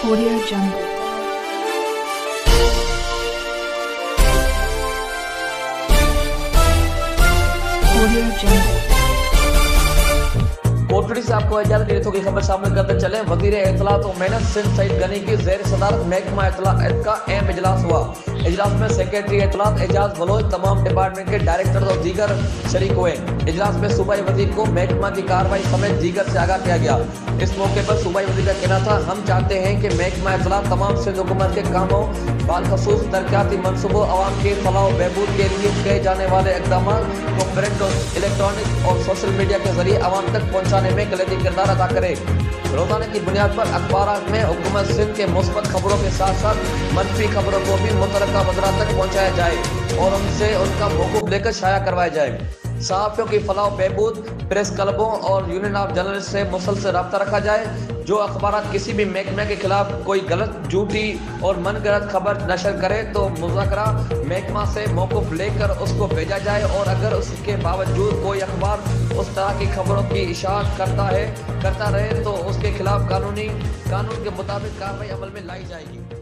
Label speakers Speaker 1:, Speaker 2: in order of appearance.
Speaker 1: Audio Jungle. Audio Jungle.
Speaker 2: Kotri से आपको इजाजत देने की खबर शामिल करते चले। वजीर इत्तलात और मेहनत सिंध सईद गनी की ज़ेर सदारत महकमा इत्तलात का अहम इजलास हुआ। इजलास में सेक्रेटरी इत्तलात एजाज बलोच, तमाम डिपार्टमेंट के डायरेक्टर और दीगर शरीक हुए। इजलास में सूबाई वजीर को महकमा की कार्रवाई समेत दीगर से आगाह किया गया। इस मौके पर सूबाई वजीर का कहना था, हम चाहते हैं कि महकमा इत्तलात तमाम सिंध हुकूमत के कामों, बालखसूस तरक्याती मनसूबों, अवाम के फलाह बहबूद के लिए किए जाने वाले इकदाम को प्रिंट और इलेक्ट्रॉनिक और सोशल मीडिया के जरिए अवाम तक पहुँचाने में कलीदी किरदार अदा करे। रोजाना की बुनियाद पर अखबार में हुकूमत सिंध के मुस्बत खबरों के साथ साथ मनफी खबरों को भी मुतलका वज़रात तक पहुँचाया जाए और उनसे उनका मौक़ूफ़ लेकर शाया करवाया जाए। सहाफ़ियों की फलाह बहबूद, प्रेस क्लबों और यूनियन ऑफ जर्नलिस्ट से मुसलसल रब्ता रखा जाए। जो अखबार किसी भी महकमे के खिलाफ कोई गलत, झूठी और मनगढ़ंत खबर नशर करे तो मुज़ाकरा महकमा से मौक़ूफ़ लेकर उसको भेजा जाए और अगर उसके बावजूद कोई अखबार उस तरह की खबरों की इशाअत करता रहे तो उसके खिलाफ कानून के मुताबिक कार्रवाई अमल में लाई जाएगी।